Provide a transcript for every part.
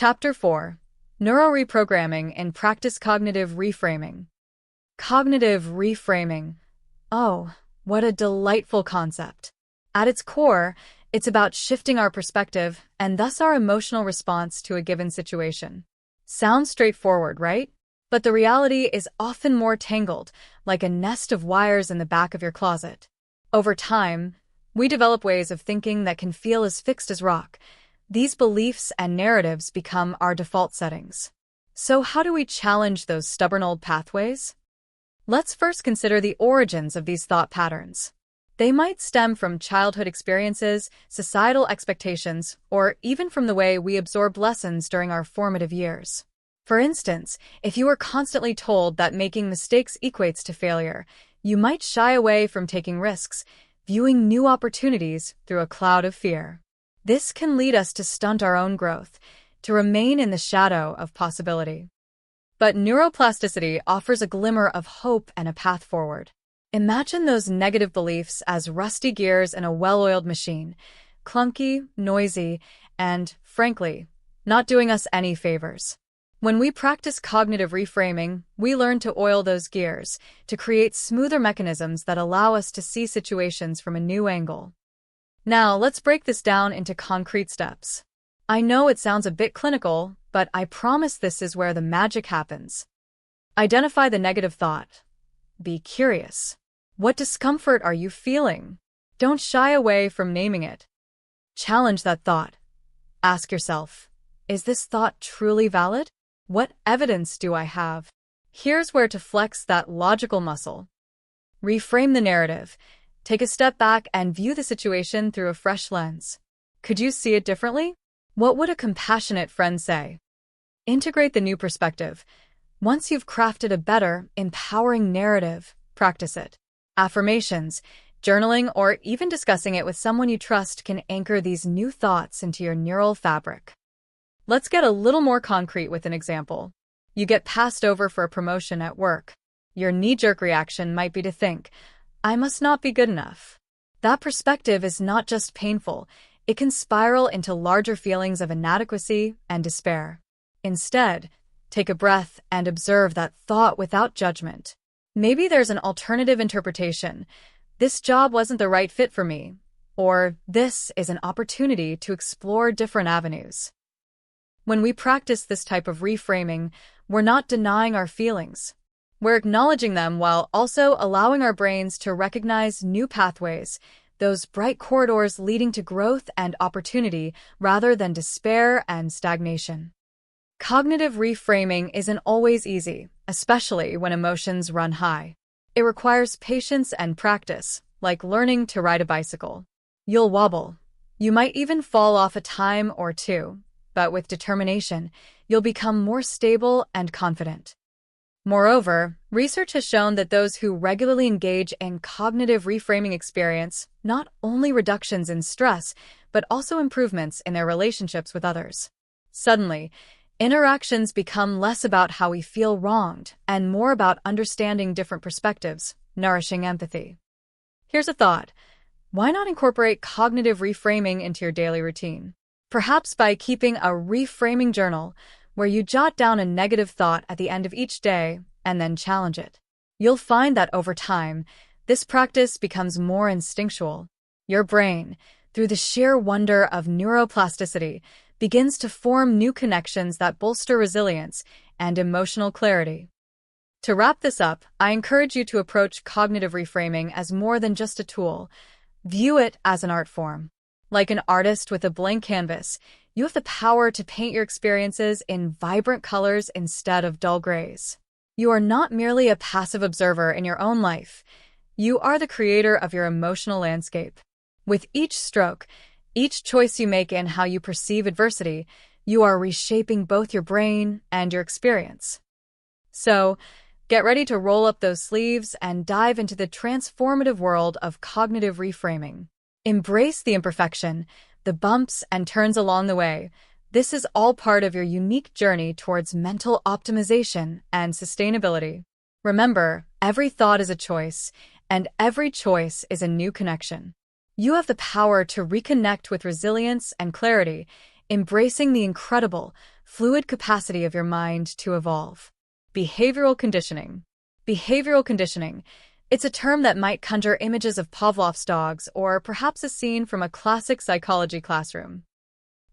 Chapter 4: Neuroreprogramming and Practice Cognitive Reframing. Cognitive reframing. Oh, what a delightful concept. At its core, it's about shifting our perspective and thus our emotional response to a given situation. Sounds straightforward, right? But the reality is often more tangled, like a nest of wires in the back of your closet. Over time, we develop ways of thinking that can feel as fixed as rock. These beliefs and narratives become our default settings. So how do we challenge those stubborn old pathways? Let's first consider the origins of these thought patterns. They might stem from childhood experiences, societal expectations, or even from the way we absorb lessons during our formative years. For instance, if you were constantly told that making mistakes equates to failure, you might shy away from taking risks, viewing new opportunities through a cloud of fear. This can lead us to stunt our own growth, to remain in the shadow of possibility. But neuroplasticity offers a glimmer of hope and a path forward. Imagine those negative beliefs as rusty gears in a well-oiled machine, clunky, noisy, and, frankly, not doing us any favors. When we practice cognitive reframing, we learn to oil those gears, to create smoother mechanisms that allow us to see situations from a new angle. Now, let's break this down into concrete steps. I know it sounds a bit clinical, but I promise this is where the magic happens. Identify the negative thought. Be curious. What discomfort are you feeling? Don't shy away from naming it. Challenge that thought. Ask yourself, is this thought truly valid? What evidence do I have? Here's where to flex that logical muscle. Reframe the narrative. Take a step back and view the situation through a fresh lens. Could you see it differently? What would a compassionate friend say? Integrate the new perspective. Once you've crafted a better, empowering narrative, practice it. Affirmations, journaling, or even discussing it with someone you trust can anchor these new thoughts into your neural fabric. Let's get a little more concrete with an example. You get passed over for a promotion at work. Your knee-jerk reaction might be to think, I must not be good enough. That perspective is not just painful, it can spiral into larger feelings of inadequacy and despair. Instead, take a breath and observe that thought without judgment. Maybe there's an alternative interpretation. This job wasn't the right fit for me. Or this is an opportunity to explore different avenues. When we practice this type of reframing, we're not denying our feelings. We're acknowledging them while also allowing our brains to recognize new pathways, those bright corridors leading to growth and opportunity rather than despair and stagnation. Cognitive reframing isn't always easy, especially when emotions run high. It requires patience and practice, like learning to ride a bicycle. You'll wobble. You might even fall off a time or two, but with determination, you'll become more stable and confident. Moreover, research has shown that those who regularly engage in cognitive reframing experience not only reductions in stress, but also improvements in their relationships with others. Suddenly, interactions become less about how we feel wronged and more about understanding different perspectives, nourishing empathy. Here's a thought. Why not incorporate cognitive reframing into your daily routine? Perhaps by keeping a reframing journal where you jot down a negative thought at the end of each day and then challenge it. You'll find that over time, this practice becomes more instinctual. Your brain, through the sheer wonder of neuroplasticity, begins to form new connections that bolster resilience and emotional clarity. To wrap this up, I encourage you to approach cognitive reframing as more than just a tool. View it as an art form. Like an artist with a blank canvas, you have the power to paint your experiences in vibrant colors instead of dull grays. You are not merely a passive observer in your own life. You are the creator of your emotional landscape. With each stroke, each choice you make in how you perceive adversity, you are reshaping both your brain and your experience. So, get ready to roll up those sleeves and dive into the transformative world of cognitive reframing. Embrace the imperfection, the bumps and turns along the way. This is all part of your unique journey towards mental optimization and sustainability. Remember, every thought is a choice, and every choice is a new connection. You have the power to reconnect with resilience and clarity, embracing the incredible, fluid capacity of your mind to evolve. Behavioral conditioning. Behavioral conditioning. It's a term that might conjure images of Pavlov's dogs or perhaps a scene from a classic psychology classroom.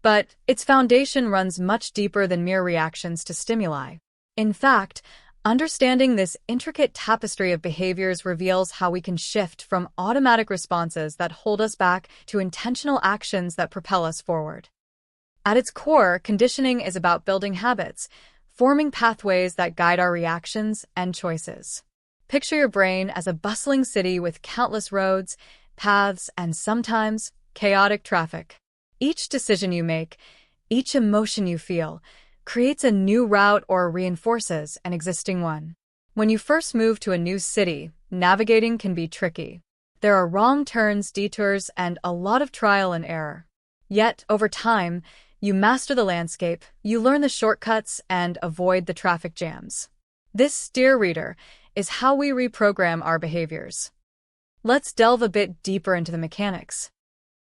But its foundation runs much deeper than mere reactions to stimuli. In fact, understanding this intricate tapestry of behaviors reveals how we can shift from automatic responses that hold us back to intentional actions that propel us forward. At its core, conditioning is about building habits, forming pathways that guide our reactions and choices. Picture your brain as a bustling city with countless roads, paths, and sometimes chaotic traffic. Each decision you make, each emotion you feel, creates a new route or reinforces an existing one. When you first move to a new city, navigating can be tricky. There are wrong turns, detours, and a lot of trial and error. Yet, over time, you master the landscape, you learn the shortcuts, and avoid the traffic jams. This steer reader is how we reprogram our behaviors. Let's delve a bit deeper into the mechanics.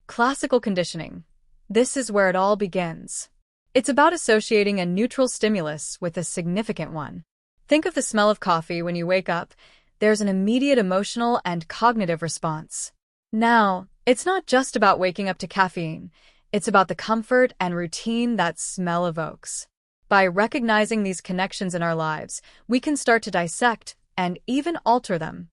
Classical conditioning. This is where it all begins. It's about associating a neutral stimulus with a significant one. Think of the smell of coffee when you wake up. There's an immediate emotional and cognitive response. Now, it's not just about waking up to caffeine. It's about the comfort and routine that smell evokes. By recognizing these connections in our lives, we can start to dissect and even alter them.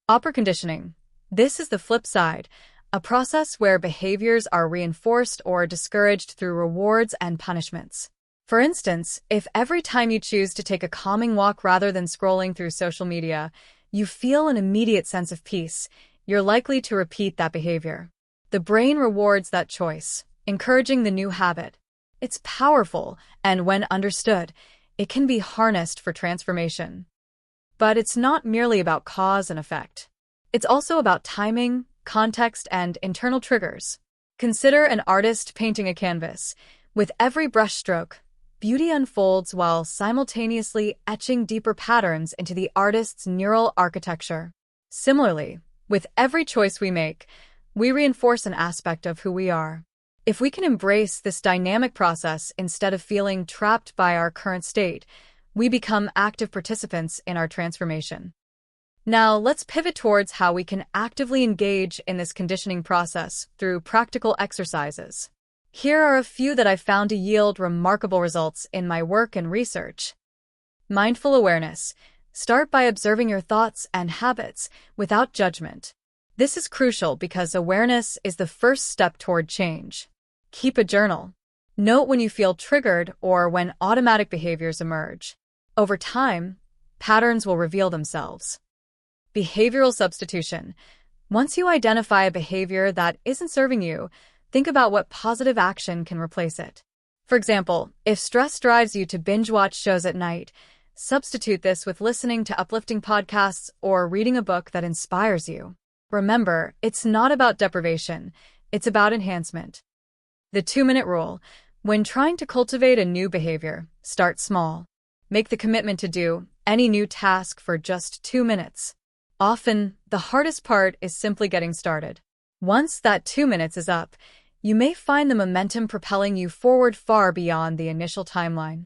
Upper conditioning. This is the flip side, a process where behaviors are reinforced or discouraged through rewards and punishments. For instance, if every time you choose to take a calming walk rather than scrolling through social media, you feel an immediate sense of peace, you're likely to repeat that behavior. The brain rewards that choice, encouraging the new habit. It's powerful, and when understood, it can be harnessed for transformation. But it's not merely about cause and effect. It's also about timing, context, and internal triggers. Consider an artist painting a canvas. With every brushstroke, beauty unfolds while simultaneously etching deeper patterns into the artist's neural architecture. Similarly, with every choice we make, we reinforce an aspect of who we are. If we can embrace this dynamic process instead of feeling trapped by our current state, we become active participants in our transformation. Now, let's pivot towards how we can actively engage in this conditioning process through practical exercises. Here are a few that I've found to yield remarkable results in my work and research. Mindful awareness. Start by observing your thoughts and habits without judgment. This is crucial because awareness is the first step toward change. Keep a journal. Note when you feel triggered or when automatic behaviors emerge. Over time, patterns will reveal themselves. Behavioral substitution. Once you identify a behavior that isn't serving you, think about what positive action can replace it. For example, if stress drives you to binge-watch shows at night, substitute this with listening to uplifting podcasts or reading a book that inspires you. Remember, it's not about deprivation, it's about enhancement. The 2-minute rule. When trying to cultivate a new behavior, start small. Make the commitment to do any new task for just 2 minutes. Often, the hardest part is simply getting started. Once that 2 minutes is up, you may find the momentum propelling you forward far beyond the initial timeline.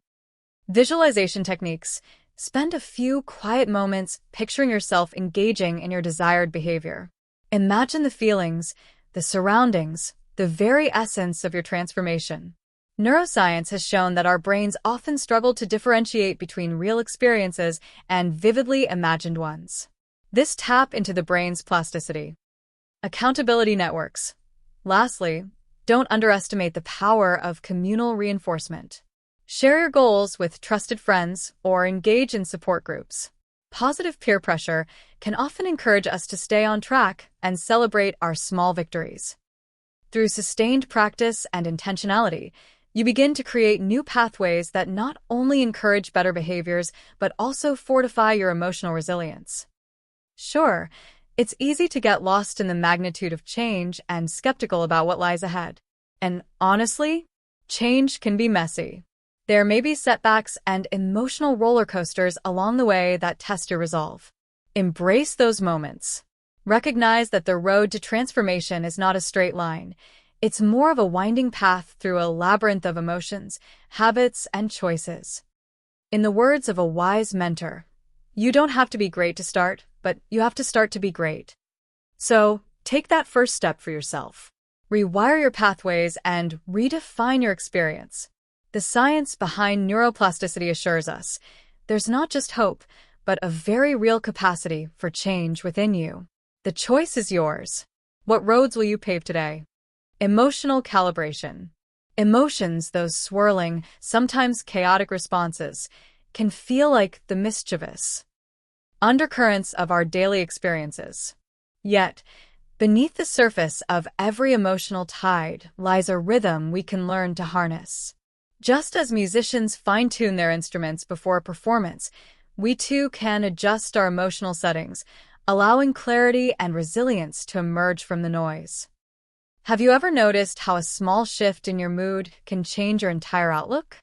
Visualization techniques. Spend a few quiet moments picturing yourself engaging in your desired behavior. Imagine the feelings, the surroundings, the very essence of your transformation. Neuroscience has shown that our brains often struggle to differentiate between real experiences and vividly imagined ones. This taps into the brain's plasticity. Accountability networks. Lastly, don't underestimate the power of communal reinforcement. Share your goals with trusted friends or engage in support groups. Positive peer pressure can often encourage us to stay on track and celebrate our small victories. Through sustained practice and intentionality, you begin to create new pathways that not only encourage better behaviors, but also fortify your emotional resilience. Sure, it's easy to get lost in the magnitude of change and skeptical about what lies ahead. And honestly, change can be messy. There may be setbacks and emotional roller coasters along the way that test your resolve. Embrace those moments. Recognize that the road to transformation is not a straight line. It's more of a winding path through a labyrinth of emotions, habits, and choices. In the words of a wise mentor, you don't have to be great to start, but you have to start to be great. So, take that first step for yourself. Rewire your pathways and redefine your experience. The science behind neuroplasticity assures us there's not just hope, but a very real capacity for change within you. The choice is yours. What roads will you pave today? Emotional calibration. Emotions, those swirling, sometimes chaotic responses, can feel like the mischievous undercurrents of our daily experiences. Yet, beneath the surface of every emotional tide lies a rhythm we can learn to harness. Just as musicians fine-tune their instruments before a performance, we too can adjust our emotional settings, allowing clarity and resilience to emerge from the noise. Have you ever noticed how a small shift in your mood can change your entire outlook?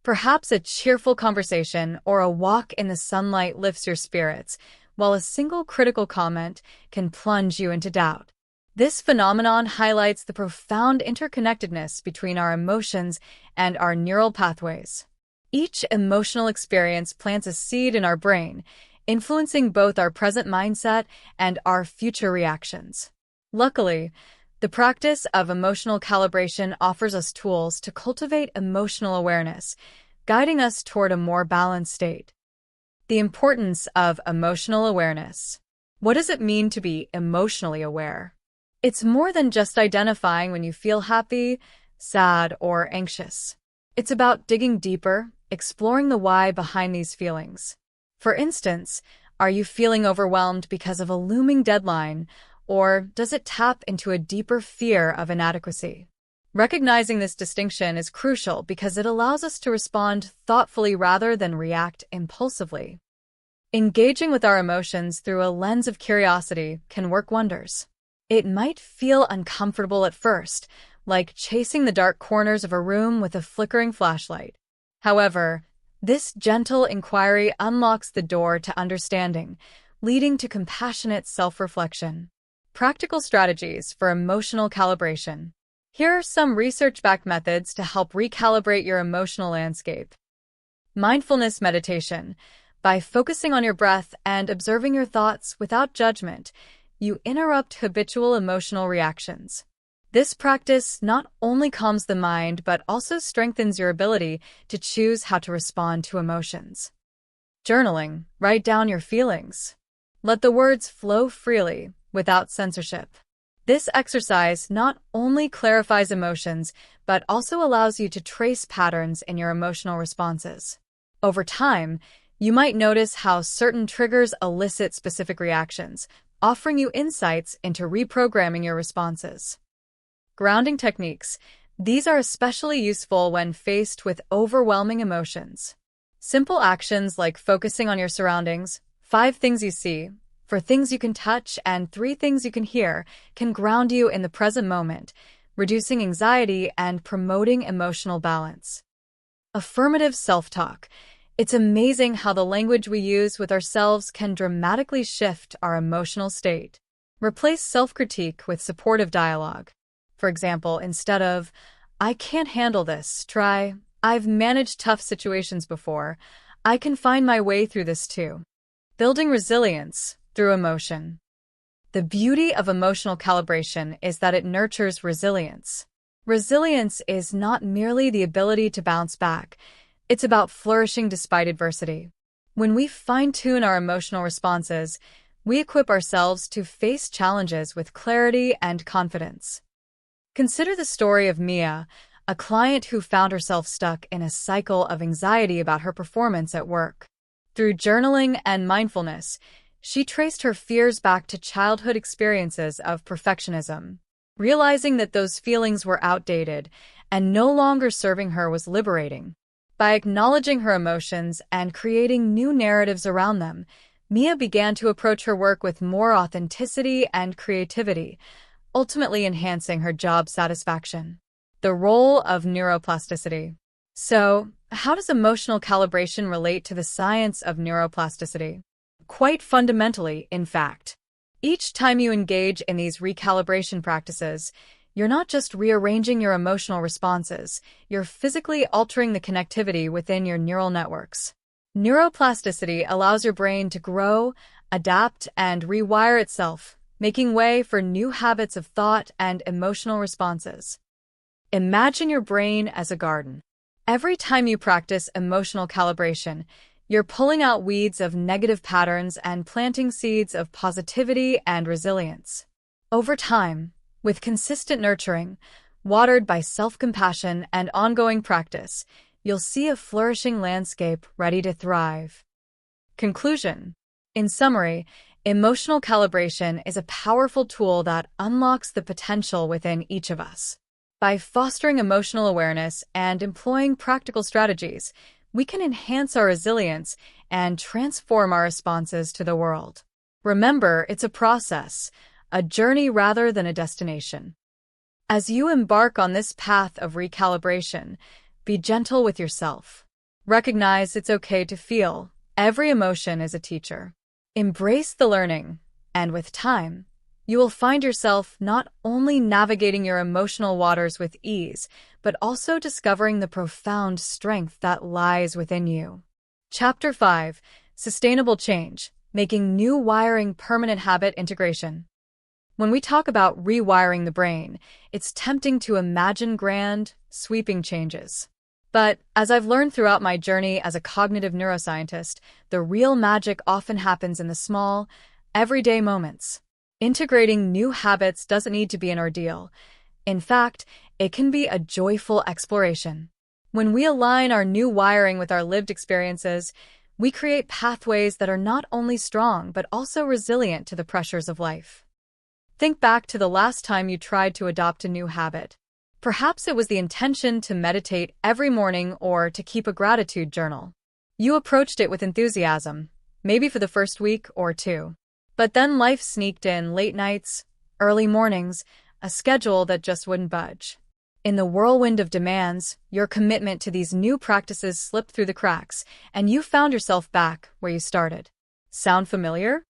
Perhaps a cheerful conversation or a walk in the sunlight lifts your spirits, while a single critical comment can plunge you into doubt. This phenomenon highlights the profound interconnectedness between our emotions and our neural pathways. Each emotional experience plants a seed in our brain, influencing both our present mindset and our future reactions. Luckily, the practice of emotional calibration offers us tools to cultivate emotional awareness, guiding us toward a more balanced state. The importance of emotional awareness. What does it mean to be emotionally aware? It's more than just identifying when you feel happy, sad, or anxious. It's about digging deeper, exploring the why behind these feelings. For instance, are you feeling overwhelmed because of a looming deadline, or does it tap into a deeper fear of inadequacy? Recognizing this distinction is crucial because it allows us to respond thoughtfully rather than react impulsively. Engaging with our emotions through a lens of curiosity can work wonders. It might feel uncomfortable at first, like chasing the dark corners of a room with a flickering flashlight. However, this gentle inquiry unlocks the door to understanding, leading to compassionate self-reflection. Practical strategies for emotional calibration. Here are some research-backed methods to help recalibrate your emotional landscape. Mindfulness meditation. By focusing on your breath and observing your thoughts without judgment, you interrupt habitual emotional reactions. This practice not only calms the mind but also strengthens your ability to choose how to respond to emotions. Journaling. Write down your feelings. Let the words flow freely, without censorship. This exercise not only clarifies emotions, but also allows you to trace patterns in your emotional responses. Over time, you might notice how certain triggers elicit specific reactions, offering you insights into reprogramming your responses. Grounding techniques. These are especially useful when faced with overwhelming emotions. Simple actions like focusing on your surroundings, 5 things you see, 4 things you can touch, and 3 things you can hear can ground you in the present moment, reducing anxiety and promoting emotional balance. Affirmative self-talk. It's amazing how the language we use with ourselves can dramatically shift our emotional state. Replace self-critique with supportive dialogue. For example, instead of, "I can't handle this," try, "I've managed tough situations before. I can find my way through this too." Building resilience through emotion. The beauty of emotional calibration is that it nurtures resilience. Resilience is not merely the ability to bounce back. It's about flourishing despite adversity. When we fine-tune our emotional responses, we equip ourselves to face challenges with clarity and confidence. Consider the story of Mia, a client who found herself stuck in a cycle of anxiety about her performance at work. Through journaling and mindfulness, she traced her fears back to childhood experiences of perfectionism. Realizing that those feelings were outdated and no longer serving her was liberating. By acknowledging her emotions and creating new narratives around them, Mia began to approach her work with more authenticity and creativity, ultimately enhancing her job satisfaction. The role of neuroplasticity. So, how does emotional calibration relate to the science of neuroplasticity? Quite fundamentally, in fact. Each time you engage in these recalibration practices, you're not just rearranging your emotional responses, you're physically altering the connectivity within your neural networks. Neuroplasticity allows your brain to grow, adapt, and rewire itself, making way for new habits of thought and emotional responses. Imagine your brain as a garden. Every time you practice emotional calibration, you're pulling out weeds of negative patterns and planting seeds of positivity and resilience. Over time, with consistent nurturing, watered by self-compassion and ongoing practice, you'll see a flourishing landscape ready to thrive. Conclusion. In summary, emotional calibration is a powerful tool that unlocks the potential within each of us. By fostering emotional awareness and employing practical strategies, we can enhance our resilience and transform our responses to the world. Remember, it's a process, a journey rather than a destination. As you embark on this path of recalibration, be gentle with yourself. Recognize it's okay to feel. Every emotion is a teacher. Embrace the learning, and with time, you will find yourself not only navigating your emotional waters with ease, but also discovering the profound strength that lies within you. Chapter 5: Sustainable Change, Making New Wiring Permanent Habit Integration. When we talk about rewiring the brain, it's tempting to imagine grand, sweeping changes. But as I've learned throughout my journey as a cognitive neuroscientist, the real magic often happens in the small, everyday moments. Integrating new habits doesn't need to be an ordeal. In fact, it can be a joyful exploration. When we align our new wiring with our lived experiences, we create pathways that are not only strong but also resilient to the pressures of life. Think back to the last time you tried to adopt a new habit. Perhaps it was the intention to meditate every morning or to keep a gratitude journal. You approached it with enthusiasm, maybe for the first week or two. But then life sneaked in: late nights, early mornings, a schedule that just wouldn't budge. In the whirlwind of demands, your commitment to these new practices slipped through the cracks, and you found yourself back where you started. Sound familiar?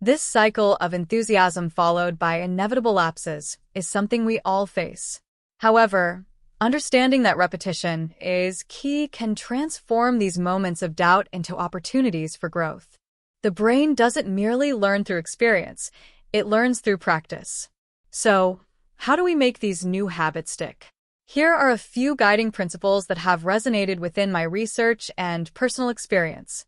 This cycle of enthusiasm followed by inevitable lapses is something we all face. However, understanding that repetition is key can transform these moments of doubt into opportunities for growth. The brain doesn't merely learn through experience, it learns through practice. So, how do we make these new habits stick? Here are a few guiding principles that have resonated within my research and personal experience.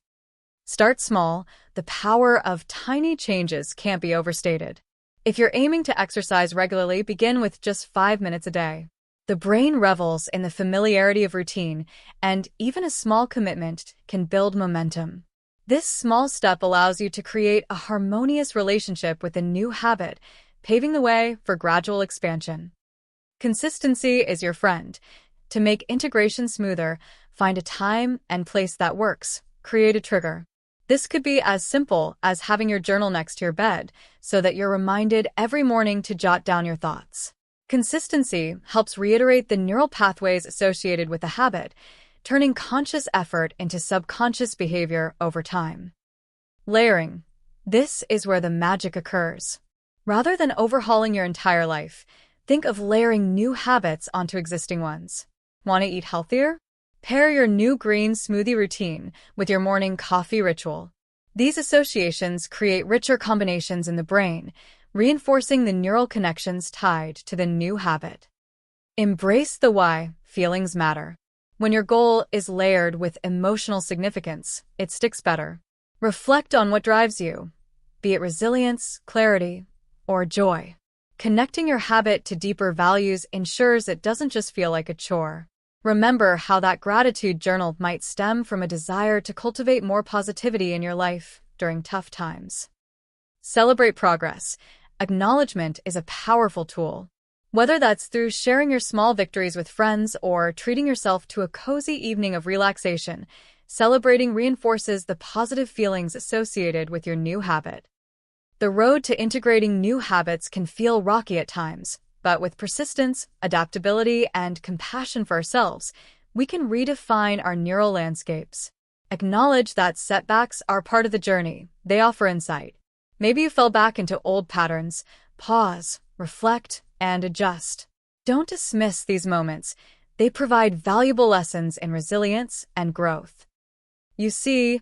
Start small. The power of tiny changes can't be overstated. If you're aiming to exercise regularly, begin with just 5 minutes a day. The brain revels in the familiarity of routine, and even a small commitment can build momentum. This small step allows you to create a harmonious relationship with a new habit, paving the way for gradual expansion. Consistency is your friend. To make integration smoother, find a time and place that works. Create a trigger. This could be as simple as having your journal next to your bed, so that you're reminded every morning to jot down your thoughts. Consistency helps reiterate the neural pathways associated with the habit, turning conscious effort into subconscious behavior over time. Layering. This is where the magic occurs. Rather than overhauling your entire life, think of layering new habits onto existing ones. Want to eat healthier? Pair your new green smoothie routine with your morning coffee ritual. These associations create richer combinations in the brain, reinforcing the neural connections tied to the new habit. Embrace the why. Feelings matter. When your goal is layered with emotional significance, it sticks better. Reflect on what drives you, be it resilience, clarity, or joy. Connecting your habit to deeper values ensures it doesn't just feel like a chore. Remember how that gratitude journal might stem from a desire to cultivate more positivity in your life during tough times. Celebrate progress. Acknowledgement is a powerful tool. Whether that's through sharing your small victories with friends or treating yourself to a cozy evening of relaxation, celebrating reinforces the positive feelings associated with your new habit. The road to integrating new habits can feel rocky at times, but with persistence, adaptability, and compassion for ourselves, we can redefine our neural landscapes. Acknowledge that setbacks are part of the journey. They offer insight. Maybe you fell back into old patterns. Pause, reflect, and adjust. Don't dismiss these moments. They provide valuable lessons in resilience and growth. You see,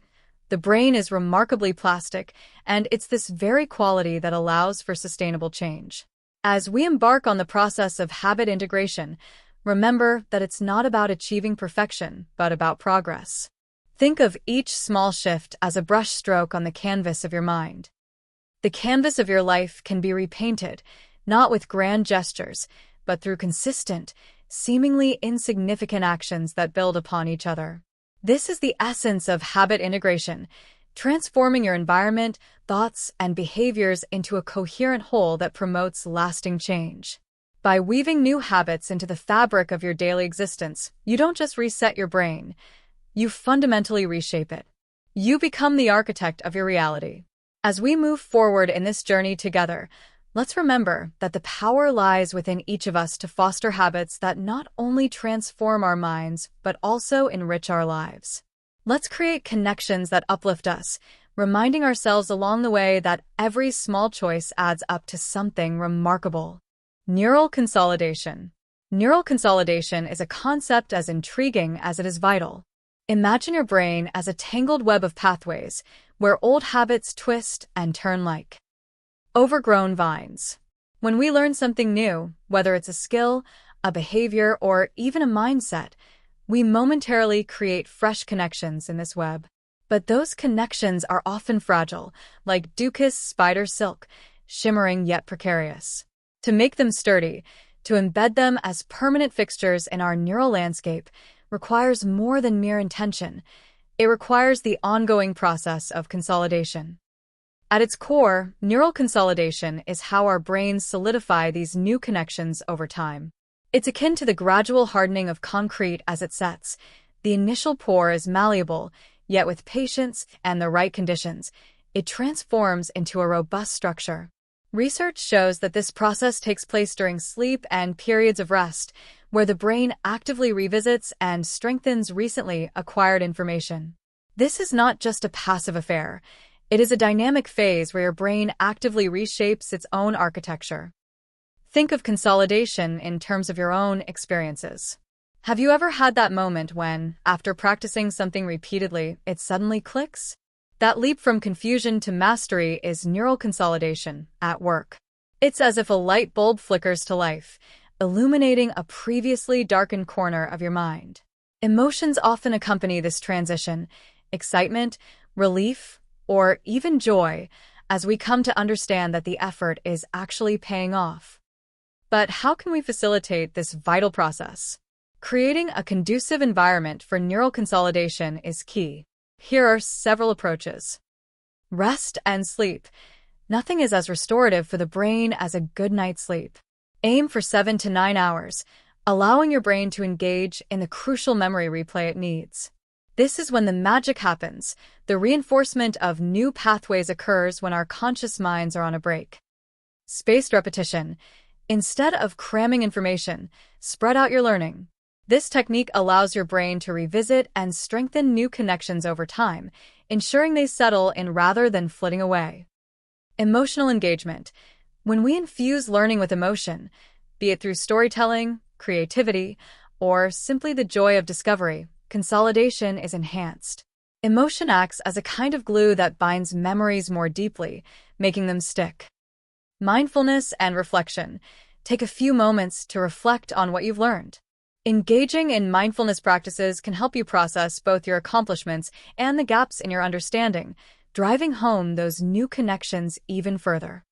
the brain is remarkably plastic, and it's this very quality that allows for sustainable change. As we embark on the process of habit integration, remember that it's not about achieving perfection, but about progress. Think of each small shift as a brushstroke on the canvas of your mind. The canvas of your life can be repainted, not with grand gestures, but through consistent, seemingly insignificant actions that build upon each other. This is the essence of habit integration, transforming your environment, thoughts, and behaviors into a coherent whole that promotes lasting change. By weaving new habits into the fabric of your daily existence, you don't just reset your brain, you fundamentally reshape it. You become the architect of your reality. As we move forward in this journey together, let's remember that the power lies within each of us to foster habits that not only transform our minds, but also enrich our lives. Let's create connections that uplift us, reminding ourselves along the way that every small choice adds up to something remarkable. Neural consolidation. Neural consolidation is a concept as intriguing as it is vital. Imagine your brain as a tangled web of pathways, where old habits twist and turn like overgrown vines. When we learn something new, whether it's a skill, a behavior, or even a mindset, we momentarily create fresh connections in this web. But those connections are often fragile, like Ducus spider silk, shimmering yet precarious. To make them sturdy, to embed them as permanent fixtures in our neural landscape, requires more than mere intention. It requires the ongoing process of consolidation. At its core, neural consolidation is how our brains solidify these new connections over time. It's akin to the gradual hardening of concrete as it sets. The initial pour is malleable, yet with patience and the right conditions, it transforms into a robust structure. Research shows that this process takes place during sleep and periods of rest, where the brain actively revisits and strengthens recently acquired information. This is not just a passive affair. It is a dynamic phase where your brain actively reshapes its own architecture. Think of consolidation in terms of your own experiences. Have you ever had that moment when, after practicing something repeatedly, it suddenly clicks? That leap from confusion to mastery is neural consolidation at work. It's as if a light bulb flickers to life, illuminating a previously darkened corner of your mind. Emotions often accompany this transition: excitement, relief, or even joy, as we come to understand that the effort is actually paying off. But how can we facilitate this vital process? Creating a conducive environment for neural consolidation is key. Here are several approaches. Rest and sleep. Nothing is as restorative for the brain as a good night's sleep. Aim for 7 to 9 hours, allowing your brain to engage in the crucial memory replay it needs. This is when the magic happens. The reinforcement of new pathways occurs when our conscious minds are on a break. Spaced repetition. Instead of cramming information, spread out your learning. This technique allows your brain to revisit and strengthen new connections over time, ensuring they settle in rather than flitting away. Emotional engagement. When we infuse learning with emotion, be it through storytelling, creativity, or simply the joy of discovery, consolidation is enhanced. Emotion acts as a kind of glue that binds memories more deeply, making them stick. Mindfulness and reflection. Take a few moments to reflect on what you've learned. Engaging in mindfulness practices can help you process both your accomplishments and the gaps in your understanding, driving home those new connections even further.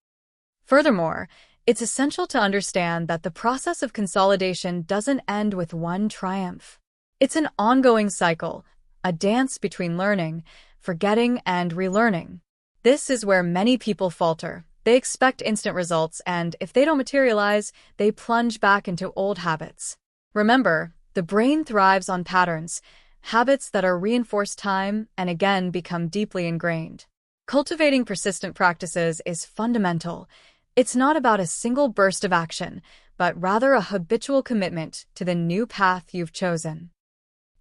Furthermore, it's essential to understand that the process of consolidation doesn't end with one triumph. It's an ongoing cycle, a dance between learning, forgetting, and relearning. This is where many people falter. They expect instant results, and if they don't materialize, they plunge back into old habits. Remember, the brain thrives on patterns, habits that are reinforced time and again become deeply ingrained. Cultivating persistent practices is fundamental. It's not about a single burst of action, but rather a habitual commitment to the new path you've chosen.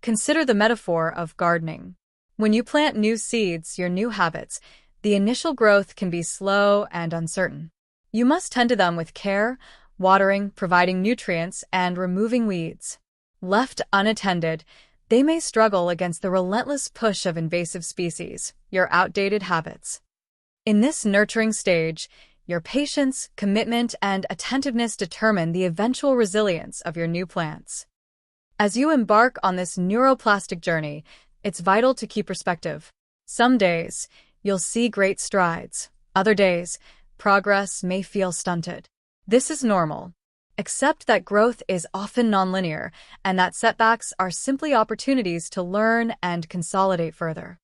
Consider the metaphor of gardening. When you plant new seeds, your new habits, the initial growth can be slow and uncertain. You must tend to them with care, watering, providing nutrients, and removing weeds. Left unattended, they may struggle against the relentless push of invasive species, your outdated habits. In this nurturing stage, your patience, commitment, and attentiveness determine the eventual resilience of your new plants. As you embark on this neuroplastic journey, it's vital to keep perspective. Some days, you'll see great strides. Other days, progress may feel stunted. This is normal. Accept that growth is often nonlinear, and that setbacks are simply opportunities to learn and consolidate further.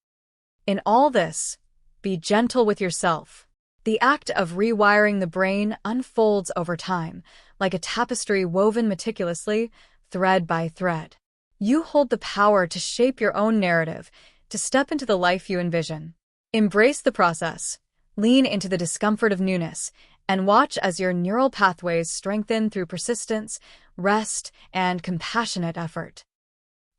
In all this, be gentle with yourself. The act of rewiring the brain unfolds over time, like a tapestry woven meticulously, thread by thread. You hold the power to shape your own narrative, to step into the life you envision. Embrace the process, lean into the discomfort of newness, and watch as your neural pathways strengthen through persistence, rest, and compassionate effort.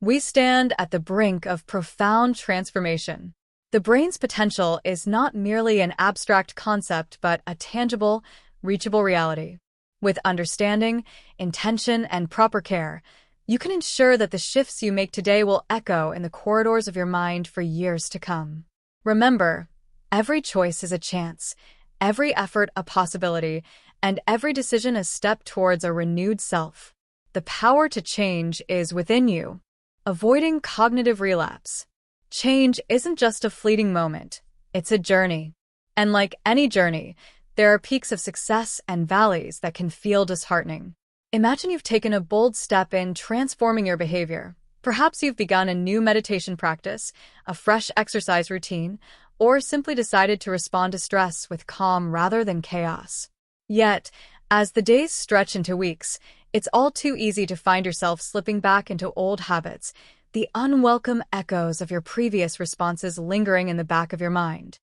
We stand at the brink of profound transformation. The brain's potential is not merely an abstract concept but a tangible, reachable reality. With understanding, intention, and proper care, you can ensure that the shifts you make today will echo in the corridors of your mind for years to come. Remember, every choice is a chance, every effort a possibility, and every decision a step towards a renewed self. The power to change is within you. Avoiding cognitive relapse. Change isn't just a fleeting moment, it's a journey. And like any journey, there are peaks of success and valleys that can feel disheartening. Imagine you've taken a bold step in transforming your behavior. Perhaps you've begun a new meditation practice, a fresh exercise routine, or simply decided to respond to stress with calm rather than chaos. Yet, as the days stretch into weeks, it's all too easy to find yourself slipping back into old habits, the unwelcome echoes of your previous responses lingering in the back of your mind.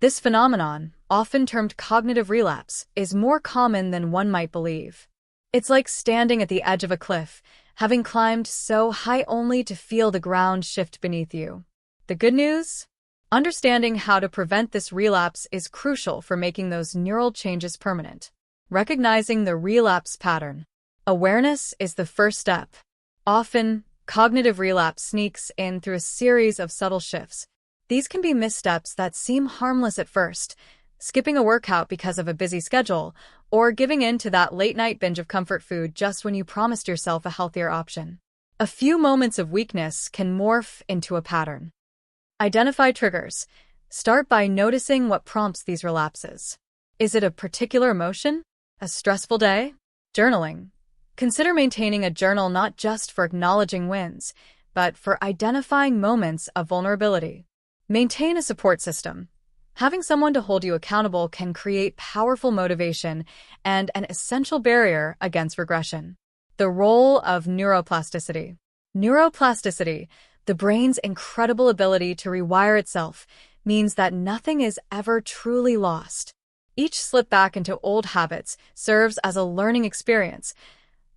This phenomenon, often termed cognitive relapse, is more common than one might believe. It's like standing at the edge of a cliff, having climbed so high only to feel the ground shift beneath you. The good news? Understanding how to prevent this relapse is crucial for making those neural changes permanent. Recognizing the relapse pattern. Awareness is the first step. Often, cognitive relapse sneaks in through a series of subtle shifts. These can be missteps that seem harmless at first, skipping a workout because of a busy schedule, or giving in to that late-night binge of comfort food just when you promised yourself a healthier option. A few moments of weakness can morph into a pattern. Identify triggers. Start by noticing what prompts these relapses. Is it a particular emotion? A stressful day? Journaling. Consider maintaining a journal not just for acknowledging wins, but for identifying moments of vulnerability. Maintain a support system. Having someone to hold you accountable can create powerful motivation and an essential barrier against regression. The role of neuroplasticity. Neuroplasticity, the brain's incredible ability to rewire itself, means that nothing is ever truly lost. Each slip back into old habits serves as a learning experience,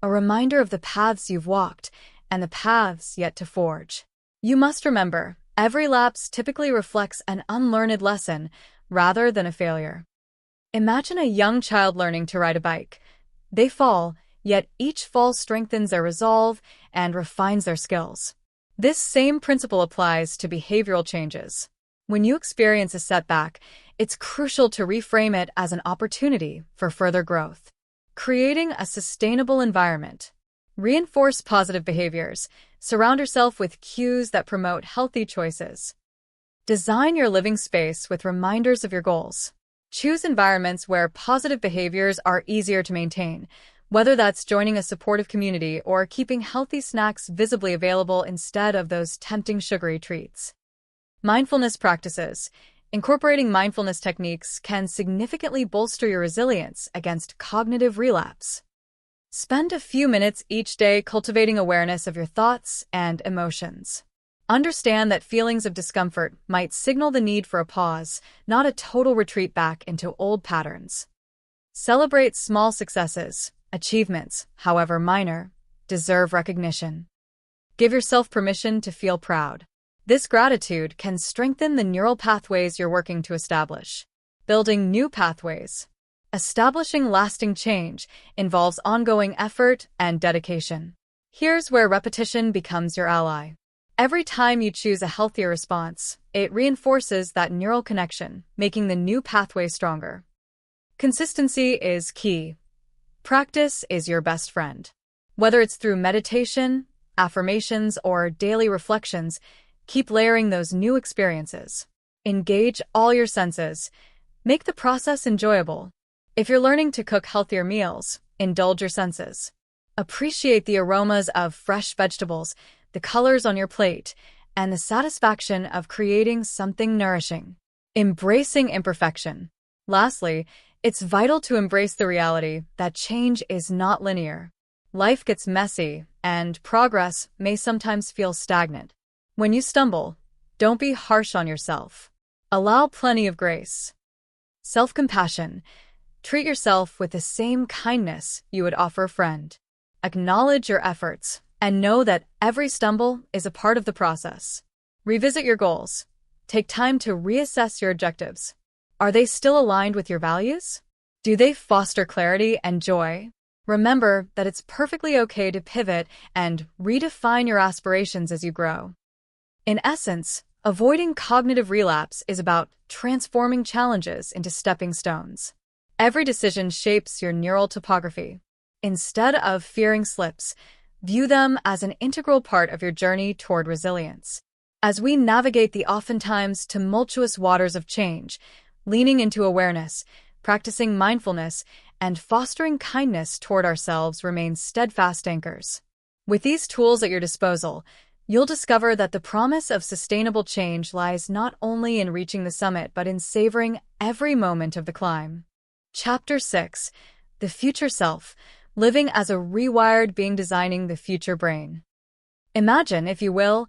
a reminder of the paths you've walked and the paths yet to forge. You must remember, every lapse typically reflects an unlearned lesson rather than a failure. Imagine a young child learning to ride a bike. They fall, yet each fall strengthens their resolve and refines their skills. This same principle applies to behavioral changes. When you experience a setback, it's crucial to reframe it as an opportunity for further growth. Creating a sustainable environment. Reinforce positive behaviors. Surround yourself with cues that promote healthy choices. Design your living space with reminders of your goals. Choose environments where positive behaviors are easier to maintain, whether that's joining a supportive community or keeping healthy snacks visibly available instead of those tempting sugary treats. Mindfulness practices. Incorporating mindfulness techniques can significantly bolster your resilience against cognitive relapse. Spend a few minutes each day cultivating awareness of your thoughts and emotions. Understand that feelings of discomfort might signal the need for a pause, not a total retreat back into old patterns. Celebrate small successes. Achievements, however minor, deserve recognition. Give yourself permission to feel proud. This gratitude can strengthen the neural pathways you're working to establish. Building new pathways. Establishing lasting change involves ongoing effort and dedication. Here's where repetition becomes your ally. Every time you choose a healthier response, it reinforces that neural connection, making the new pathway stronger. Consistency is key. Practice is your best friend. Whether it's through meditation, affirmations, or daily reflections, keep layering those new experiences. Engage all your senses. Make the process enjoyable. If you're learning to cook healthier meals, indulge your senses. Appreciate the aromas of fresh vegetables, the colors on your plate, and the satisfaction of creating something nourishing. Embracing imperfection. Lastly, it's vital to embrace the reality that change is not linear. Life gets messy, and progress may sometimes feel stagnant. When you stumble, don't be harsh on yourself. Allow plenty of grace. Self-compassion. Treat yourself with the same kindness you would offer a friend. Acknowledge your efforts and know that every stumble is a part of the process. Revisit your goals. Take time to reassess your objectives. Are they still aligned with your values? Do they foster clarity and joy? Remember that it's perfectly okay to pivot and redefine your aspirations as you grow. In essence, avoiding cognitive relapse is about transforming challenges into stepping stones. Every decision shapes your neural topography. Instead of fearing slips, view them as an integral part of your journey toward resilience. As we navigate the oftentimes tumultuous waters of change, leaning into awareness, practicing mindfulness, and fostering kindness toward ourselves remain steadfast anchors. With these tools at your disposal, you'll discover that the promise of sustainable change lies not only in reaching the summit but in savoring every moment of the climb. Chapter 6. The Future Self. Living as a rewired being, designing the future brain. Imagine, if you will,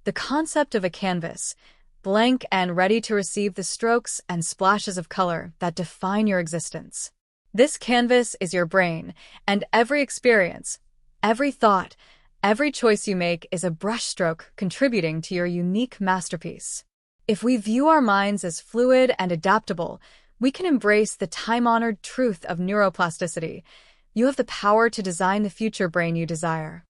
the concept of a canvas, blank and ready to receive the strokes and splashes of color that define your existence. This canvas is your brain, and every experience, every thought, every choice you make is a brushstroke contributing to your unique masterpiece. If we view our minds as fluid and adaptable, we can embrace the time-honored truth of neuroplasticity. You have the power to design the future brain you desire.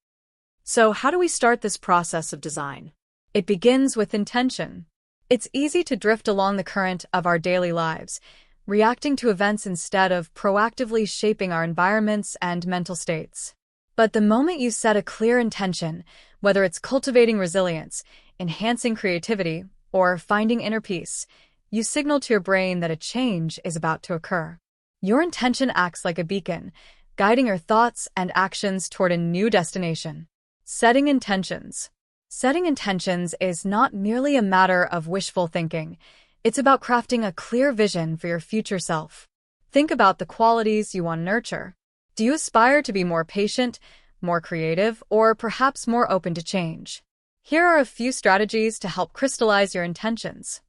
So, how do we start this process of design? It begins with intention. It's easy to drift along the current of our daily lives, reacting to events instead of proactively shaping our environments and mental states. But the moment you set a clear intention, whether it's cultivating resilience, enhancing creativity, or finding inner peace, you signal to your brain that a change is about to occur. Your intention acts like a beacon, guiding your thoughts and actions toward a new destination. Setting intentions. Setting intentions is not merely a matter of wishful thinking. It's about crafting a clear vision for your future self. Think about the qualities you want to nurture. Do you aspire to be more patient, more creative, or perhaps more open to change? Here are a few strategies to help crystallize your intentions.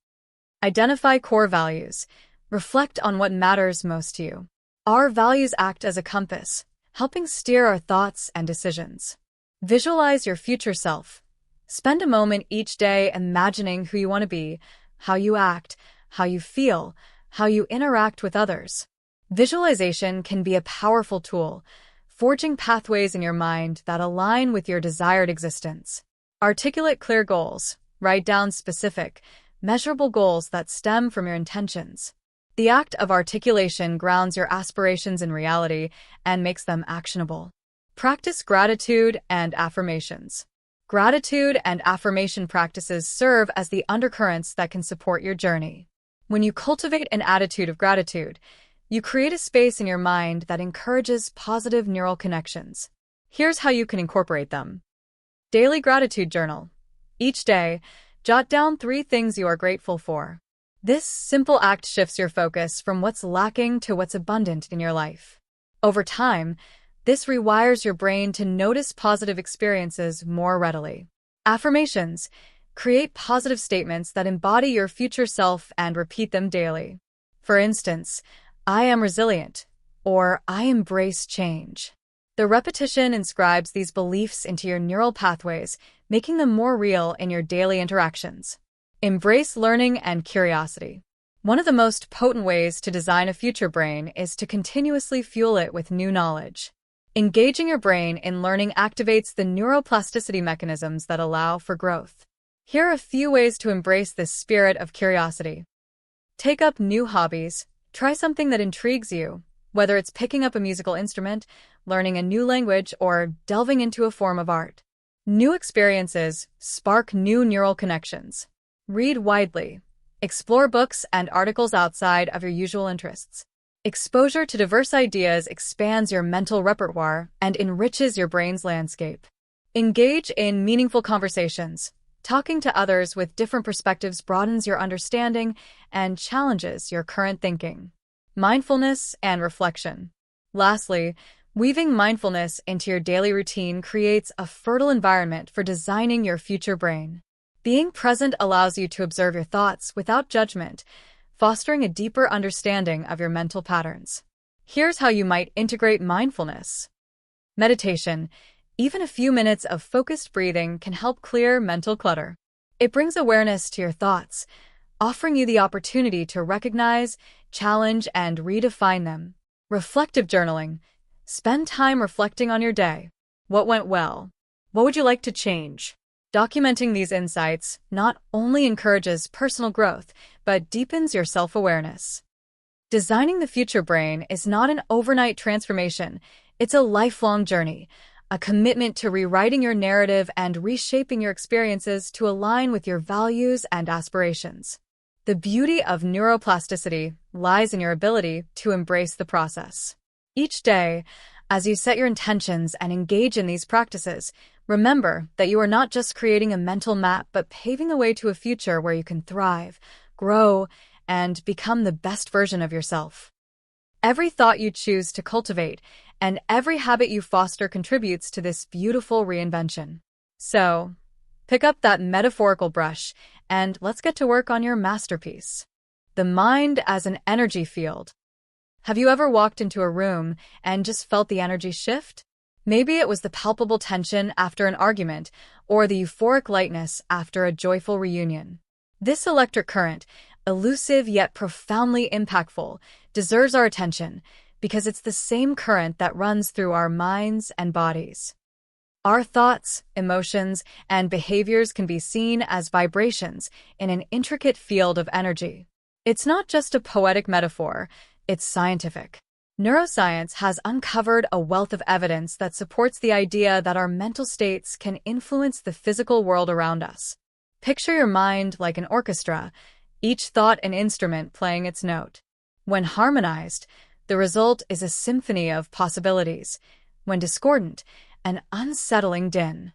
Identify core values. Reflect on what matters most to you. Our values act as a compass, helping steer our thoughts and decisions. Visualize your future self. Spend a moment each day imagining who you want to be, how you act, how you feel, how you interact with others. Visualization can be a powerful tool, forging pathways in your mind that align with your desired existence. Articulate clear goals. Write down specific, measurable goals that stem from your intentions. The act of articulation grounds your aspirations in reality and makes them actionable. Practice gratitude and affirmations. Gratitude and affirmation practices serve as the undercurrents that can support your journey. When you cultivate an attitude of gratitude, you create a space in your mind that encourages positive neural connections. Here's how you can incorporate them. Daily gratitude journal. Each day, jot down 3 things you are grateful for. This simple act shifts your focus from what's lacking to what's abundant in your life. Over time, this rewires your brain to notice positive experiences more readily. Affirmations. Create positive statements that embody your future self and repeat them daily. For instance, I am resilient, or I embrace change. The repetition inscribes these beliefs into your neural pathways, making them more real in your daily interactions. Embrace learning and curiosity. One of the most potent ways to design a future brain is to continuously fuel it with new knowledge. Engaging your brain in learning activates the neuroplasticity mechanisms that allow for growth. Here are a few ways to embrace this spirit of curiosity. Take up new hobbies. Try something that intrigues you, whether it's picking up a musical instrument, learning a new language, or delving into a form of art. New experiences spark new neural connections. Read widely. Explore books and articles outside of your usual interests. Exposure to diverse ideas expands your mental repertoire and enriches your brain's landscape. Engage in meaningful conversations. Talking to others with different perspectives broadens your understanding and challenges your current thinking. Mindfulness and reflection. Lastly, weaving mindfulness into your daily routine creates a fertile environment for designing your future brain. Being present allows you to observe your thoughts without judgment, fostering a deeper understanding of your mental patterns. Here's how you might integrate mindfulness. Meditation. Even a few minutes of focused breathing can help clear mental clutter. It brings awareness to your thoughts, offering you the opportunity to recognize, challenge, and redefine them. Reflective journaling. Spend time reflecting on your day. What went well? What would you like to change? Documenting these insights not only encourages personal growth, but deepens your self-awareness. Designing the future brain is not an overnight transformation. It's a lifelong journey, a commitment to rewriting your narrative and reshaping your experiences to align with your values and aspirations. The beauty of neuroplasticity lies in your ability to embrace the process. Each day, as you set your intentions and engage in these practices, remember that you are not just creating a mental map, but paving the way to a future where you can thrive, grow, and become the best version of yourself. Every thought you choose to cultivate and every habit you foster contributes to this beautiful reinvention. So, pick up that metaphorical brush and let's get to work on your masterpiece. The mind as an energy field. Have you ever walked into a room and just felt the energy shift? Maybe it was the palpable tension after an argument or the euphoric lightness after a joyful reunion. This electric current, elusive yet profoundly impactful, deserves our attention because it's the same current that runs through our minds and bodies. Our thoughts, emotions, and behaviors can be seen as vibrations in an intricate field of energy. It's not just a poetic metaphor, it's scientific. Neuroscience has uncovered a wealth of evidence that supports the idea that our mental states can influence the physical world around us. Picture your mind like an orchestra, each thought an instrument playing its note. When harmonized, the result is a symphony of possibilities. When discordant, an unsettling din.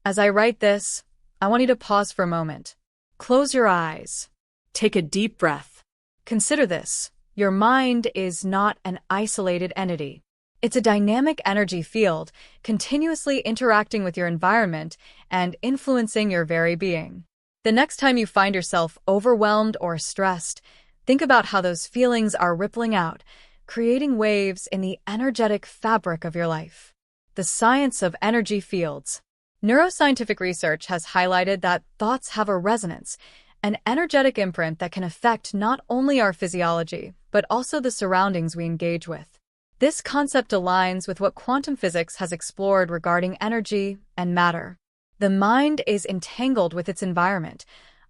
As I write this, I want you to pause for a moment. Close your eyes. Take a deep breath. Consider this. Your mind is not an isolated entity. It's a dynamic energy field, continuously interacting with your environment and influencing your very being. The next time you find yourself overwhelmed or stressed, think about how those feelings are rippling out, creating waves in the energetic fabric of your life. The science of energy fields. Neuroscientific research has highlighted that thoughts have a resonance, an energetic imprint that can affect not only our physiology, but also the surroundings we engage with. This concept aligns with what quantum physics has explored regarding energy and matter. The mind is entangled with its environment,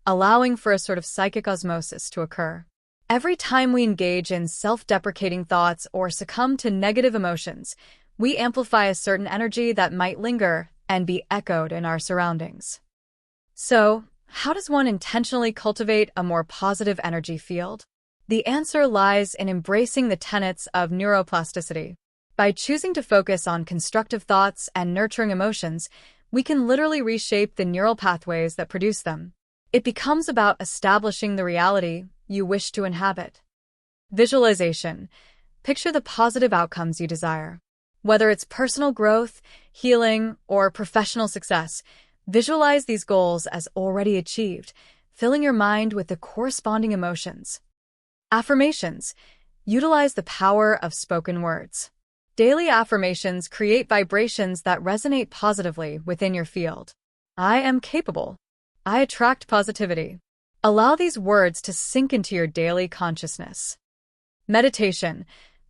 allowing for a sort of psychic osmosis to occur. Every time we engage in self-deprecating thoughts or succumb to negative emotions, we amplify a certain energy that might linger and be echoed in our surroundings. So, how does one intentionally cultivate a more positive energy field? The answer lies in embracing the tenets of neuroplasticity. By choosing to focus on constructive thoughts and nurturing emotions, we can literally reshape the neural pathways that produce them. It becomes about establishing the reality you wish to inhabit. Visualization. Picture the positive outcomes you desire. Whether it's personal growth, healing, or professional success, visualize these goals as already achieved, filling your mind with the corresponding emotions. Affirmations. Utilize the power of spoken words. Daily affirmations create vibrations that resonate positively within your field. I am capable. I attract positivity. Allow these words to sink into your daily consciousness. Meditation.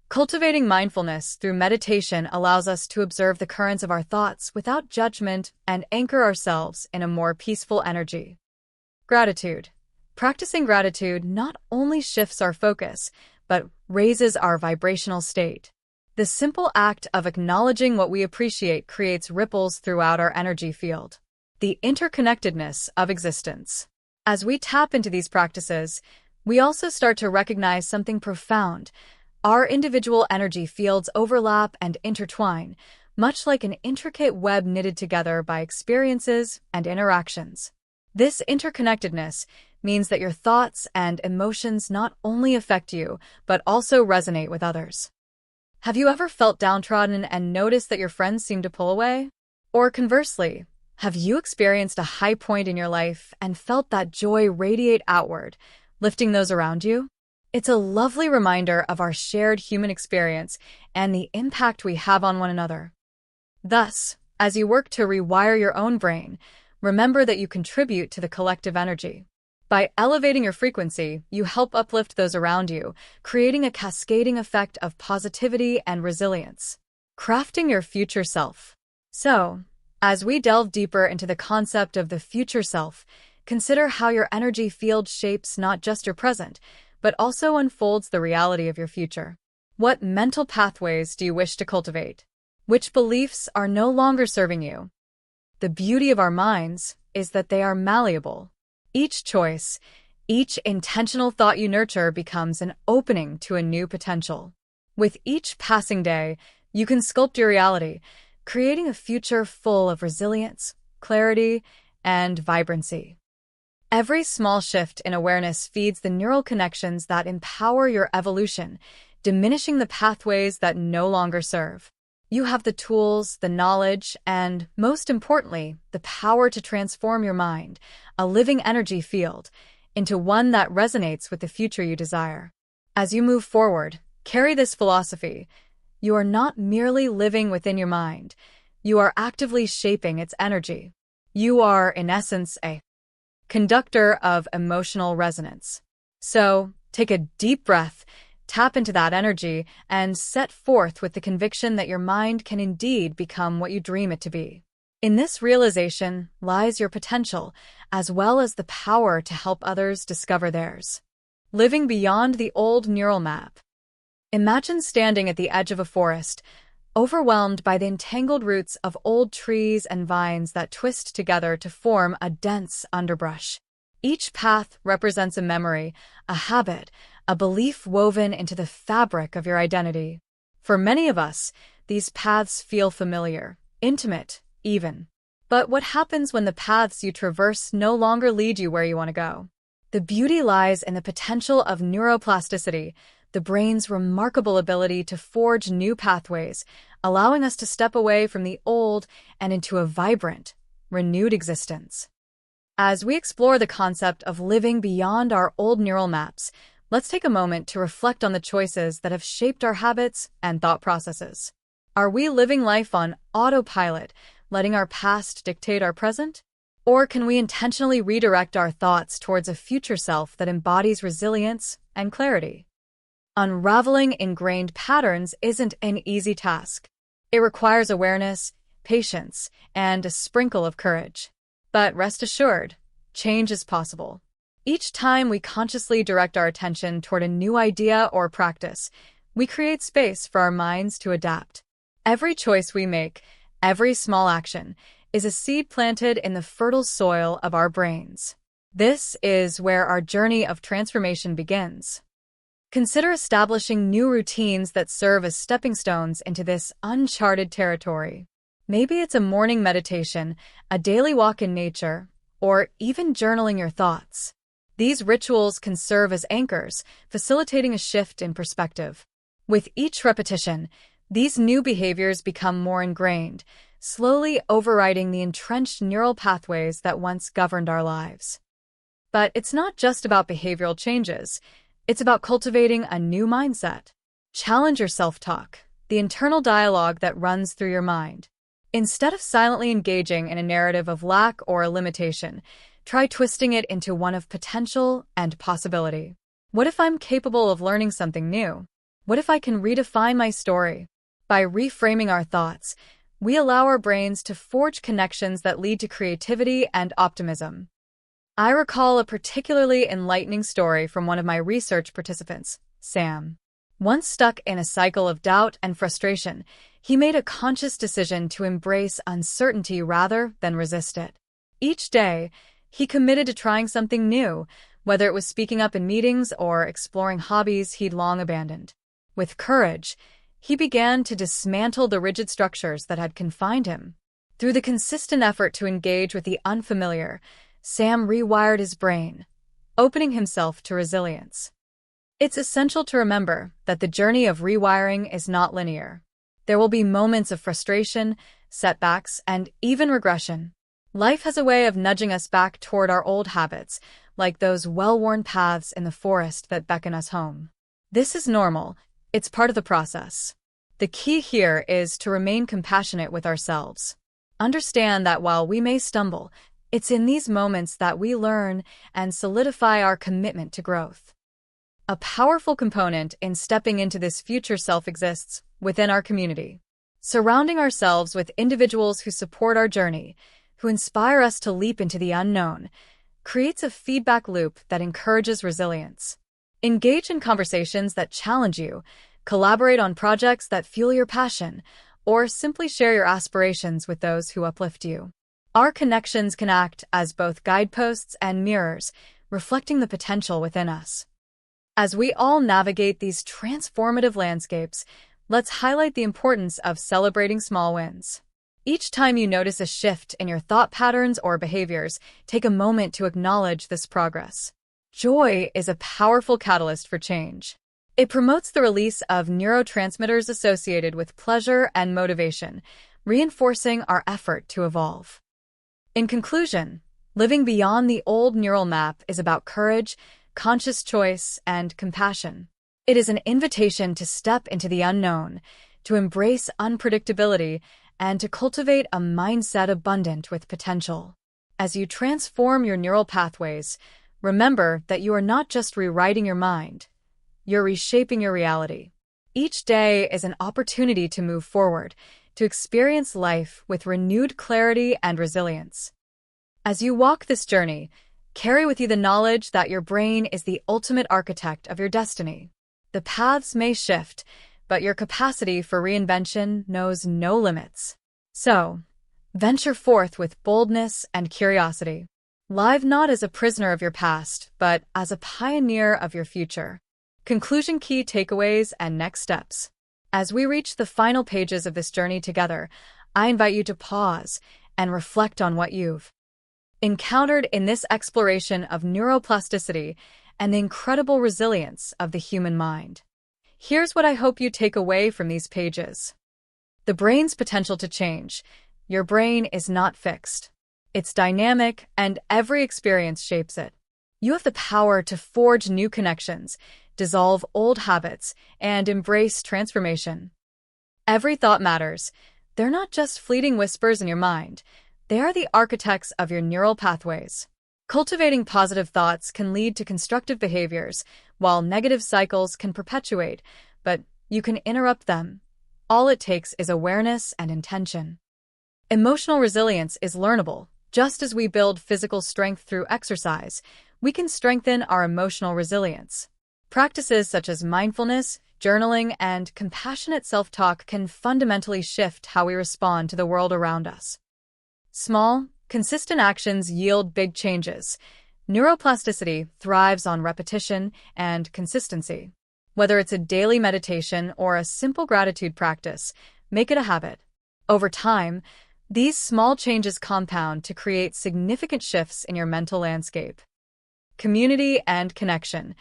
Cultivating mindfulness through meditation allows us to observe the currents of our thoughts without judgment and anchor ourselves in a more peaceful energy. Gratitude. Practicing gratitude not only shifts our focus, but raises our vibrational state. The simple act of acknowledging what we appreciate creates ripples throughout our energy field. The interconnectedness of existence. As we tap into these practices, we also start to recognize something profound. Our individual energy fields overlap and intertwine, much like an intricate web knitted together by experiences and interactions. This interconnectedness means that your thoughts and emotions not only affect you, but also resonate with others. Have you ever felt downtrodden and noticed that your friends seem to pull away? Or conversely, have you experienced a high point in your life and felt that joy radiate outward, lifting those around you? It's a lovely reminder of our shared human experience and the impact we have on one another. Thus, as you work to rewire your own brain, remember that you contribute to the collective energy. By elevating your frequency, you help uplift those around you, creating a cascading effect of positivity and resilience. Crafting your future self. So, as we delve deeper into the concept of the future self, consider how your energy field shapes not just your present, but also unfolds the reality of your future. What mental pathways do you wish to cultivate? Which beliefs are no longer serving you? The beauty of our minds is that they are malleable. Each choice, each intentional thought you nurture becomes an opening to a new potential. With each passing day, you can sculpt your reality, creating a future full of resilience, clarity, and vibrancy. Every small shift in awareness feeds the neural connections that empower your evolution, diminishing the pathways that no longer serve. You have the tools, the knowledge, and, most importantly, the power to transform your mind, a living energy field, into one that resonates with the future you desire. As you move forward, carry this philosophy. You are not merely living within your mind. You are actively shaping its energy. You are, in essence, a conductor of emotional resonance. So, take a deep breath, tap into that energy, and set forth with the conviction that your mind can indeed become what you dream it to be. In this realization lies your potential, as well as the power to help others discover theirs. Living beyond the old neural map. Imagine standing at the edge of a forest, overwhelmed by the entangled roots of old trees and vines that twist together to form a dense underbrush. Each path represents a memory, a habit, a belief woven into the fabric of your identity. For many of us, these paths feel familiar, intimate, even. But what happens when the paths you traverse no longer lead you where you want to go? The beauty lies in the potential of neuroplasticity, the brain's remarkable ability to forge new pathways, allowing us to step away from the old and into a vibrant, renewed existence. As we explore the concept of living beyond our old neural maps, let's take a moment to reflect on the choices that have shaped our habits and thought processes. Are we living life on autopilot, letting our past dictate our present? Or can we intentionally redirect our thoughts towards a future self that embodies resilience and clarity? Unraveling ingrained patterns isn't an easy task. It requires awareness, patience, and a sprinkle of courage. But rest assured, change is possible. Each time we consciously direct our attention toward a new idea or practice, we create space for our minds to adapt. Every choice we make, every small action, is a seed planted in the fertile soil of our brains. This is where our journey of transformation begins. Consider establishing new routines that serve as stepping stones into this uncharted territory. Maybe it's a morning meditation, a daily walk in nature, or even journaling your thoughts. These rituals can serve as anchors, facilitating a shift in perspective. With each repetition, these new behaviors become more ingrained, slowly overriding the entrenched neural pathways that once governed our lives. But it's not just about behavioral changes. It's about cultivating a new mindset. Challenge your self-talk, the internal dialogue that runs through your mind. Instead of silently engaging in a narrative of lack or limitation, try twisting it into one of potential and possibility. What if I'm capable of learning something new? What if I can redefine my story? By reframing our thoughts, we allow our brains to forge connections that lead to creativity and optimism. I recall a particularly enlightening story from one of my research participants, Sam. Once stuck in a cycle of doubt and frustration, he made a conscious decision to embrace uncertainty rather than resist it. Each day, he committed to trying something new, whether it was speaking up in meetings or exploring hobbies he'd long abandoned. With courage, he began to dismantle the rigid structures that had confined him. Through the consistent effort to engage with the unfamiliar, Sam rewired his brain, opening himself to resilience. It's essential to remember that the journey of rewiring is not linear. There will be moments of frustration, setbacks, and even regression. Life has a way of nudging us back toward our old habits, like those well-worn paths in the forest that beckon us home. This is normal. It's part of the process. The key here is to remain compassionate with ourselves. Understand that while we may stumble, it's in these moments that we learn and solidify our commitment to growth. A powerful component in stepping into this future self exists within our community. Surrounding ourselves with individuals who support our journey, who inspire us to leap into the unknown, creates a feedback loop that encourages resilience. Engage in conversations that challenge you, collaborate on projects that fuel your passion, or simply share your aspirations with those who uplift you. Our connections can act as both guideposts and mirrors, reflecting the potential within us. As we all navigate these transformative landscapes, let's highlight the importance of celebrating small wins. Each time you notice a shift in your thought patterns or behaviors, take a moment to acknowledge this progress. Joy is a powerful catalyst for change. It promotes the release of neurotransmitters associated with pleasure and motivation, reinforcing our effort to evolve. In conclusion, living beyond the old neural map is about courage, conscious choice, and compassion. It is an invitation to step into the unknown, to embrace unpredictability, and to cultivate a mindset abundant with potential. As you transform your neural pathways, remember that you are not just rewriting your mind, you're reshaping your reality. Each day is an opportunity to move forward, to experience life with renewed clarity and resilience. As you walk this journey, carry with you the knowledge that your brain is the ultimate architect of your destiny. The paths may shift, but your capacity for reinvention knows no limits. So, venture forth with boldness and curiosity. Live not as a prisoner of your past, but as a pioneer of your future. Conclusion, key takeaways, and next steps. As we reach the final pages of this journey together, I invite you to pause and reflect on what you've encountered in this exploration of neuroplasticity and the incredible resilience of the human mind. Here's what I hope you take away from these pages. The brain's potential to change. Your brain is not fixed. It's dynamic, and every experience shapes it. You have the power to forge new connections, dissolve old habits, and embrace transformation. Every thought matters. They're not just fleeting whispers in your mind. They are the architects of your neural pathways. Cultivating positive thoughts can lead to constructive behaviors, while negative cycles can perpetuate, but you can interrupt them. All it takes is awareness and intention. Emotional resilience is learnable. Just as we build physical strength through exercise, we can strengthen our emotional resilience. Practices such as mindfulness, journaling, and compassionate self-talk can fundamentally shift how we respond to the world around us. Small, consistent actions yield big changes. Neuroplasticity thrives on repetition and consistency. Whether it's a daily meditation or a simple gratitude practice, make it a habit. Over time, these small changes compound to create significant shifts in your mental landscape. Community and connection.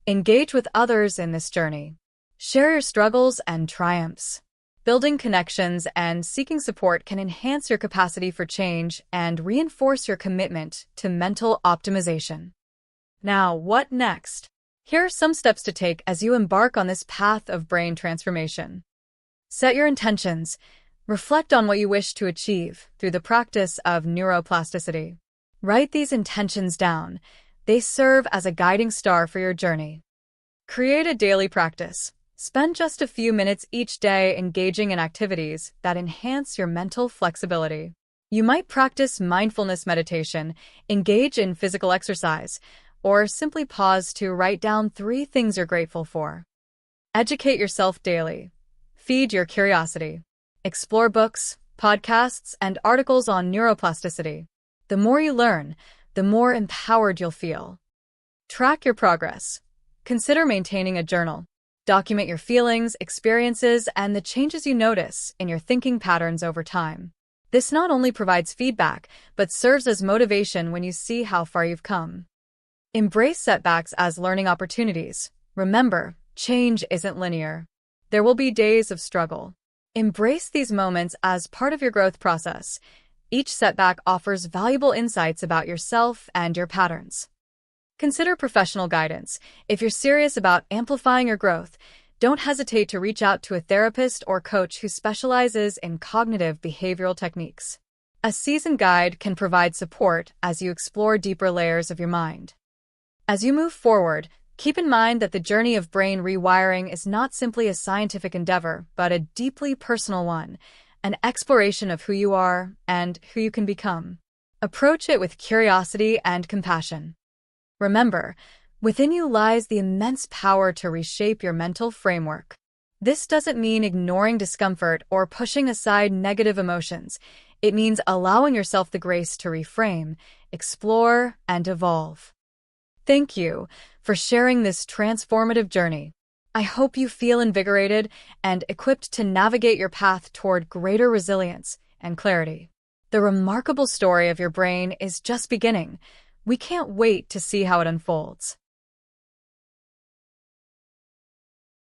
Engage with others in this journey. Share your struggles and triumphs. Building connections and seeking support can enhance your capacity for change and reinforce your commitment to mental optimization. Now, what next? Here are some steps to take as you embark on this path of brain transformation. Set your intentions. Reflect on what you wish to achieve through the practice of neuroplasticity. Write these intentions down. They serve as a guiding star for your journey. Create a daily practice. Spend just a few minutes each day engaging in activities that enhance your mental flexibility. You might practice mindfulness meditation, engage in physical exercise, or simply pause to write down 3 things you're grateful for. Educate yourself daily. Feed your curiosity. Explore books, podcasts, and articles on neuroplasticity. The more you learn, the more empowered you'll feel. Track your progress. Consider maintaining a journal. Document your feelings, experiences, and the changes you notice in your thinking patterns over time. This not only provides feedback, but serves as motivation when you see how far you've come. Embrace setbacks as learning opportunities. Remember, change isn't linear. There will be days of struggle. Embrace these moments as part of your growth process. Each setback offers valuable insights about yourself and your patterns. Consider professional guidance. If you're serious about amplifying your growth, don't hesitate to reach out to a therapist or coach who specializes in cognitive behavioral techniques. A seasoned guide can provide support as you explore deeper layers of your mind. As you move forward, keep in mind that the journey of brain rewiring is not simply a scientific endeavor, but a deeply personal one, an exploration of who you are and who you can become. Approach it with curiosity and compassion. Remember, within you lies the immense power to reshape your mental framework. This doesn't mean ignoring discomfort or pushing aside negative emotions. It means allowing yourself the grace to reframe, explore, and evolve. Thank you for sharing this transformative journey. I hope you feel invigorated and equipped to navigate your path toward greater resilience and clarity. The remarkable story of your brain is just beginning. We can't wait to see how it unfolds.